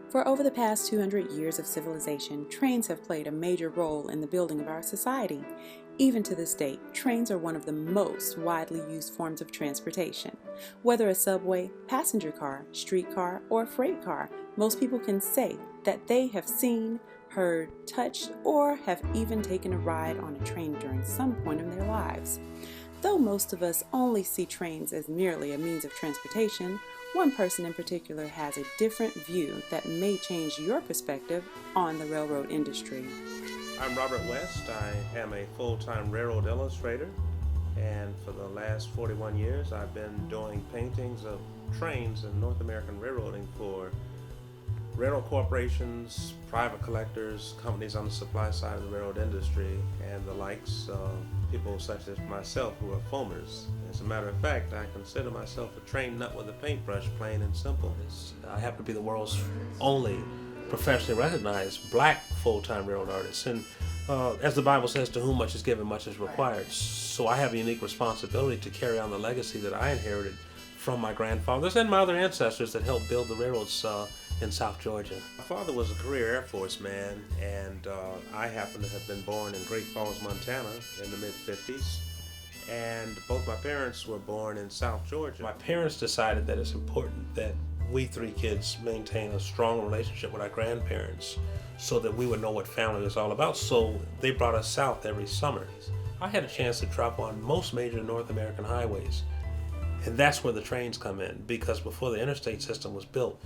For over the past 200 years of civilization, trains have played a major role in the building of our society. Even to this day, trains are one of the most widely used forms of transportation. Whether a subway, passenger car, streetcar, or freight car, most people can say that they have seen, heard, touched, or have even taken a ride on a train during some point in their lives. Though most of us only see trains as merely a means of transportation, one person in particular has a different view that may change your perspective on the railroad industry. I'm Robert West. I am a full-time railroad illustrator, and for the last 41 years I've been doing paintings of trains and North American railroading for railroad corporations, private collectors, companies on the supply side of the railroad industry, and the likes of people such as myself who are foamers. As a matter of fact, I consider myself a trained nut with a paintbrush, plain and simple. I happen to be the world's only professionally recognized black full-time railroad artist, and as the Bible says, to whom much is given, much is required. So I have a unique responsibility to carry on the legacy that I inherited from my grandfathers and my other ancestors that helped build the railroads in South Georgia. My father was a career Air Force man, and I happen to have been born in Great Falls, Montana in the mid-50s. And both my parents were born in South Georgia. My parents decided that it's important that we three kids maintain a strong relationship with our grandparents so that we would know what family was all about. So they brought us south every summer. I had a chance to travel on most major North American highways. And that's where the trains come in, because before the interstate system was built,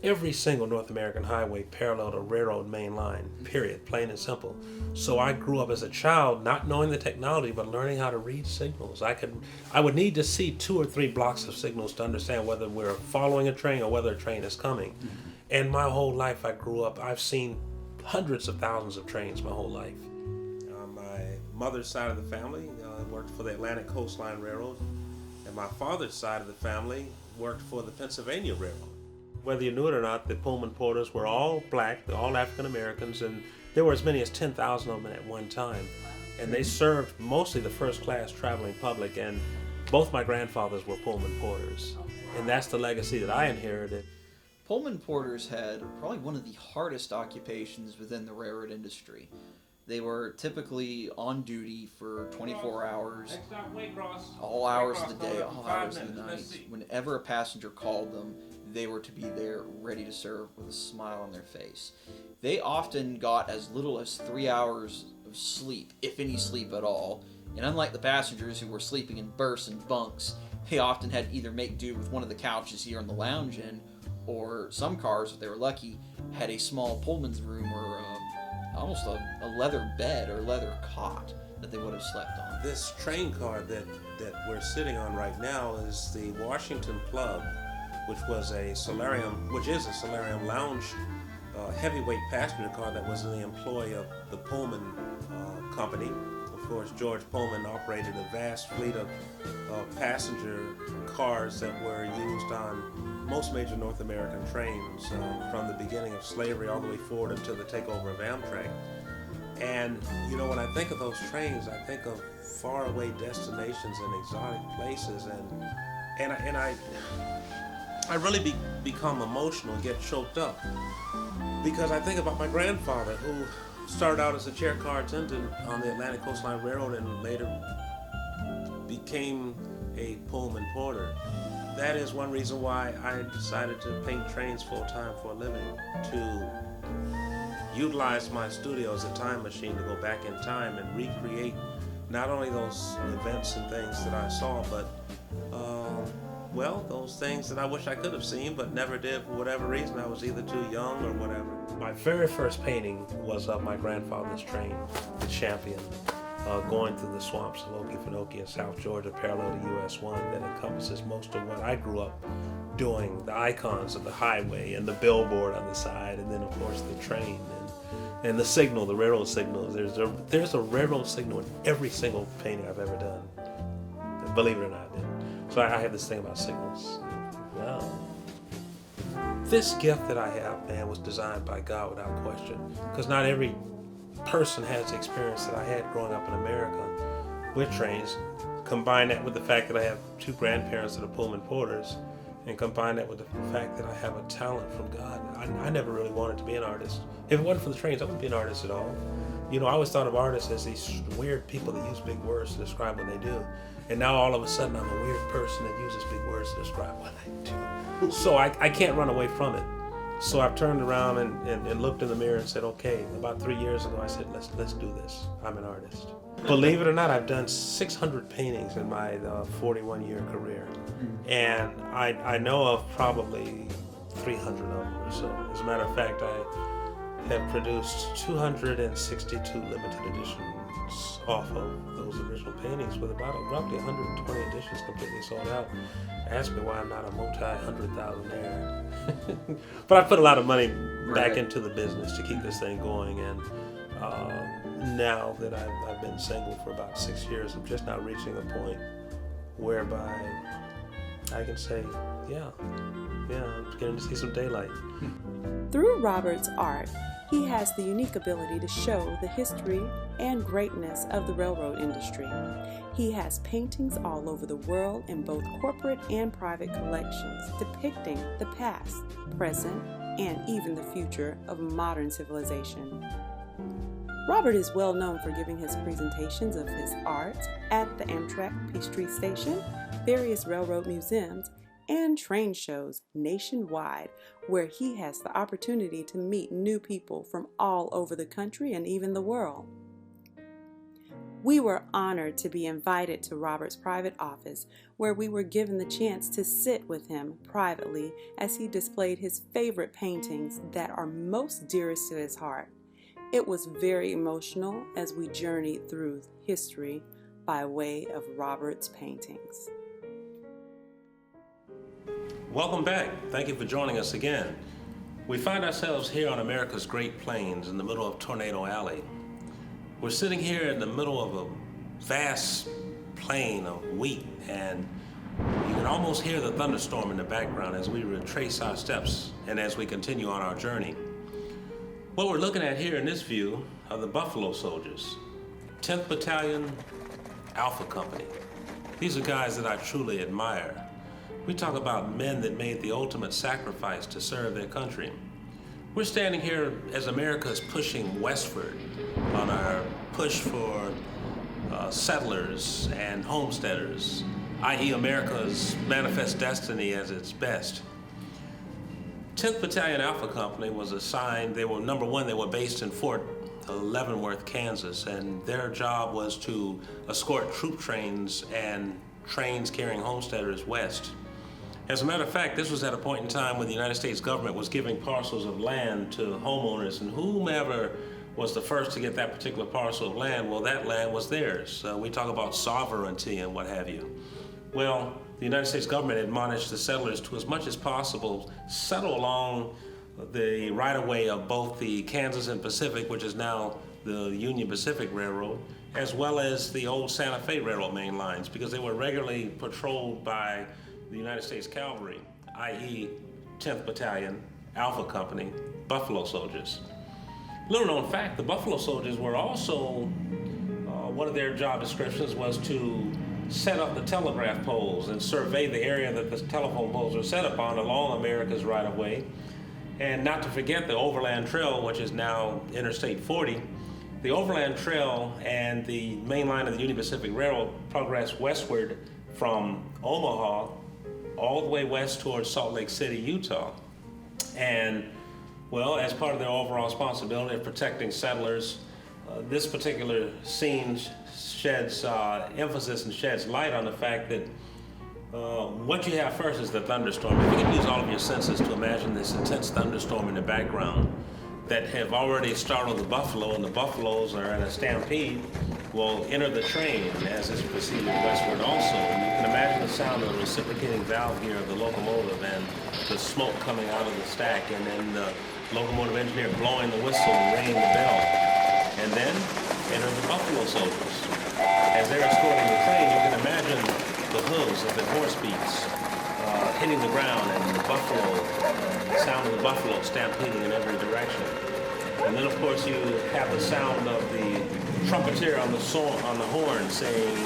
every single North American highway paralleled a railroad main line, period, plain and simple. So I grew up as a child not knowing the technology, but learning how to read signals. I would need to see 2 or 3 blocks of signals to understand whether we're following a train or whether a train is coming. And my whole life I grew up, I've seen hundreds of thousands of trains my whole life. My mother's side of the family worked for the Atlantic Coastline Railroad, and my father's side of the family worked for the Pennsylvania Railroad. Whether you knew it or not, the Pullman porters were all black, all African Americans, and there were as many as 10,000 of them at one time. And they served mostly the first class traveling public, and both my grandfathers were Pullman porters. And that's the legacy that I inherited. Pullman porters had probably one of the hardest occupations within the railroad industry. They were typically on duty for 24 hours, all hours of the day, all hours of the night. Whenever a passenger called them, they were to be there ready to serve with a smile on their face. They often got as little as 3 hours of sleep, if any sleep at all. And unlike the passengers who were sleeping in berths and bunks, they often had to either make do with one of the couches here in the lounge inn, or some cars, if they were lucky, had a small Pullman's room or almost a leather bed or leather cot that they would have slept on. This train car that we're sitting on right now is the Washington Plug, which is a solarium lounge heavyweight passenger car that was in the employ of the Pullman company. Of course, George Pullman operated a vast fleet of passenger cars that were used on most major North American trains from the beginning of slavery all the way forward until the takeover of Amtrak. And you know, when I think of those trains, I think of faraway destinations and exotic places, and I really become emotional and get choked up because I think about my grandfather, who started out as a chair car attendant on the Atlantic Coastline Railroad and later became a Pullman porter. That is one reason why I decided to paint trains full-time for a living, to utilize my studio as a time machine to go back in time and recreate not only those events and things that I saw, but those things that I wish I could have seen but never did for whatever reason. I was either too young or whatever. My very first painting was of my grandfather's train, the Champion, going through the swamps of Okefenokee in South Georgia, parallel to US 1, that encompasses most of what I grew up doing, the icons of the highway and the billboard on the side, and then of course the train and the signal, the railroad signals. There's a railroad signal in every single painting I've ever done, believe it or not. So I have this thing about signals. Well, this gift that I have, man, was designed by God without question, because not every person has the experience that I had growing up in America with trains. Combine that with the fact that I have 2 grandparents that are Pullman porters, and combine that with the fact that I have a talent from God. I never really wanted to be an artist. If it wasn't for the trains, I wouldn't be an artist at all. You know, I always thought of artists as these weird people that use big words to describe what they do. And now all of a sudden I'm a weird person that uses big words to describe what I do. So I can't run away from it. So I've turned around and looked in the mirror and said, okay, about 3 years ago I said, let's do this. I'm an artist. Believe it or not, I've done 600 paintings in my 41-year career. And I know of probably 300 of them or so. As a matter of fact, I have produced 262 limited editions off of those original paintings, with about roughly 120 editions completely sold out. Ask me why I'm not a multi-100,000-aire. But I put a lot of money back into the business to keep this thing going, and now that I've been single for about 6 years, I'm just now reaching a point whereby I can say, yeah, I'm beginning to see some daylight. Through Robert's art, he has the unique ability to show the history and greatness of the railroad industry. He has paintings all over the world in both corporate and private collections depicting the past, present, and even the future of modern civilization. Robert is well known for giving his presentations of his art at the Amtrak Peachtree Station, various railroad museums, and train shows nationwide, where he has the opportunity to meet new people from all over the country and even the world. We were honored to be invited to Robert's private office, where we were given the chance to sit with him privately as he displayed his favorite paintings that are most dearest to his heart. It was very emotional as we journeyed through history by way of Robert's paintings. Welcome back. Thank you for joining us again. We find ourselves here on America's Great Plains in the middle of Tornado Alley. We're sitting here in the middle of a vast plain of wheat, and you can almost hear the thunderstorm in the background as we retrace our steps and as we continue on our journey. What we're looking at here in this view are the Buffalo Soldiers, 10th Battalion, Alpha Company. These are guys that I truly admire. We talk about men that made the ultimate sacrifice to serve their country. We're standing here as America is pushing westward on our push for settlers and homesteaders, i.e. America's manifest destiny as its best. 10th Battalion Alpha Company was assigned, they were based in Fort Leavenworth, Kansas, and their job was to escort troop trains and trains carrying homesteaders west. As a matter of fact, this was at a point in time when the United States government was giving parcels of land to homeowners, and whomever was the first to get that particular parcel of land, well, that land was theirs. We talk about sovereignty and what have you. Well, the United States government admonished the settlers to, as much as possible, settle along the right-of-way of both the Kansas and Pacific, which is now the Union Pacific Railroad, as well as the old Santa Fe Railroad main lines, because they were regularly patrolled by the United States Cavalry, i.e. 10th Battalion, Alpha Company, Buffalo Soldiers. Little known fact, the Buffalo Soldiers were also, one of their job descriptions was to set up the telegraph poles and survey the area that the telephone poles were set up on along America's right-of-way. And not to forget the Overland Trail, which is now Interstate 40. The Overland Trail and the main line of the Union Pacific Railroad progressed westward from Omaha all the way west towards Salt Lake City, Utah. And, well, as part of their overall responsibility of protecting settlers, this particular scene sheds emphasis and sheds light on the fact that what you have first is the thunderstorm. If you can use all of your senses to imagine this intense thunderstorm in the background that have already startled the buffalo, and the buffaloes are in a stampede, will enter the train as it's proceeding westward also. And you can imagine the sound of the reciprocating valve gear of the locomotive and the smoke coming out of the stack, and then the locomotive engineer blowing the whistle and ringing the bell. And then enter the Buffalo Soldiers. As they're escorting the train, you can imagine the hooves of the horse beats hitting the ground, and the buffalo, the sound of the buffalo stampeding in every direction. And then, of course, you have the sound of the trumpeter on the horn saying,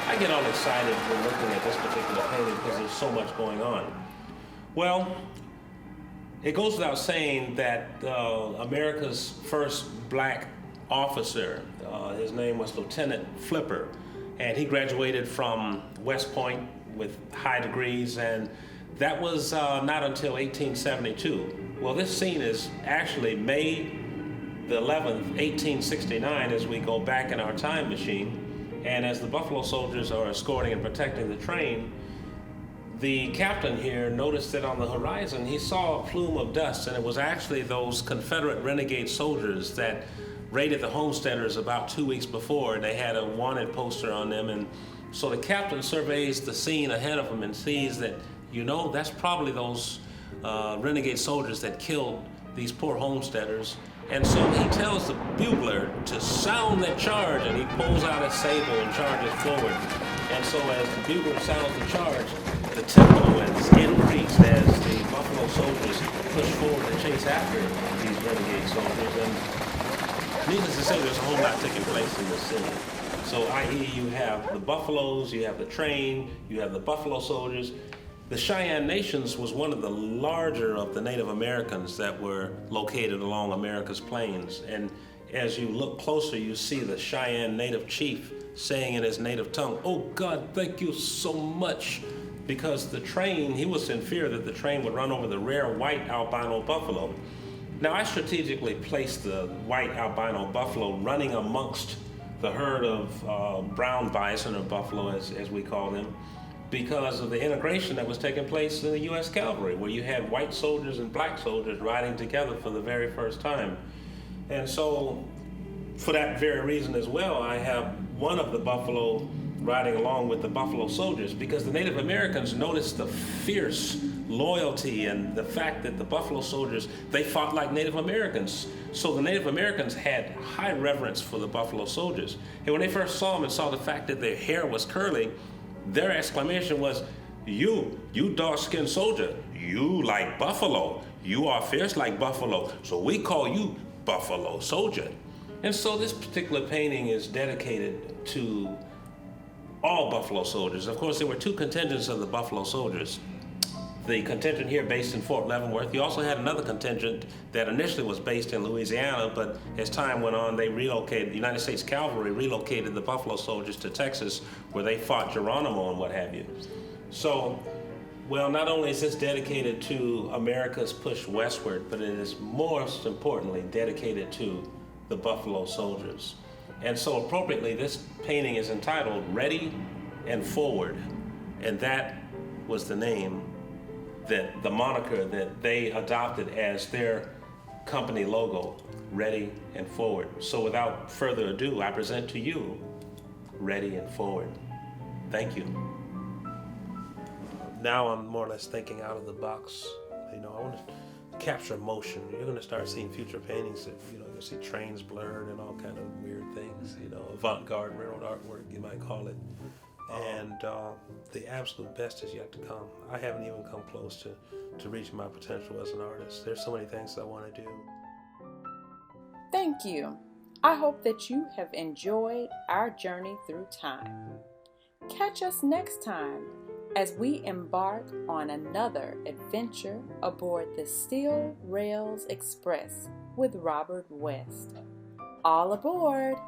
I get all excited when looking at this particular painting because there's so much going on. Well, it goes without saying that America's first black officer, his name was Lieutenant Flipper, and he graduated from West Point with high degrees, and that was not until 1872. Well, this scene is actually May the 11th, 1869, as we go back in our time machine, and as the Buffalo Soldiers are escorting and protecting the train, the captain here noticed that on the horizon he saw a plume of dust, and it was actually those Confederate renegade soldiers that raided the homesteaders about 2 weeks before. They had a wanted poster on them, and so the captain surveys the scene ahead of him and sees that, you know, that's probably those renegade soldiers that killed these poor homesteaders. And so he tells the bugler to sound that charge, and he pulls out his saber and charges forward. And so as the bugler sounds the charge, the tempo is increased as the Buffalo Soldiers push forward to chase after these renegade soldiers. And needless to say, there's a whole lot taking place in this city. So i.e. you have the Buffaloes, you have the train, you have the Buffalo Soldiers. The Cheyenne Nations was one of the larger of the Native Americans that were located along America's plains. And as you look closer, you see the Cheyenne Native chief saying in his native tongue, "Oh God, thank you so much." Because the train, he was in fear that the train would run over the rare white albino buffalo. Now, I strategically placed the white albino buffalo running amongst the herd of brown bison, or buffalo as we call them, because of the integration that was taking place in the U.S. cavalry, where you had white soldiers and black soldiers riding together for the very first time. And so, for that very reason as well, I have one of the buffalo riding along with the Buffalo Soldiers, because the Native Americans noticed the fierce loyalty and the fact that the Buffalo Soldiers, they fought like Native Americans. So the Native Americans had high reverence for the Buffalo Soldiers. And when they first saw them and saw the fact that their hair was curly, their exclamation was, you dark-skinned soldier, you like buffalo. You are fierce like buffalo, so we call you Buffalo Soldier. And so this particular painting is dedicated to all Buffalo Soldiers. Of course, there were two contingents of the Buffalo Soldiers. The contingent here based in Fort Leavenworth. You also had another contingent that initially was based in Louisiana, but as time went on, they relocated, the United States Cavalry relocated the Buffalo Soldiers to Texas, where they fought Geronimo and what have you. So, well, not only is this dedicated to America's push westward, but it is most importantly dedicated to the Buffalo Soldiers. And so appropriately, this painting is entitled Ready and Forward, and that was the name, that the moniker that they adopted as their company logo, Ready and Forward. So without further ado, I present to you Ready and Forward. Thank you. Now I'm more or less thinking out of the box. You know, I want to capture motion. You're going to start seeing future paintings that, you know, you'll see trains blurred and all kind of weird things, you know, avant-garde railroad artwork, you might call it. And the absolute best is yet to come. I haven't even come close to reaching my potential as an artist. There's so many things I want to do. Thank you. I hope that you have enjoyed our journey through time. Catch us next time as we embark on another adventure aboard the Steel Rails Express with Robert West. All aboard!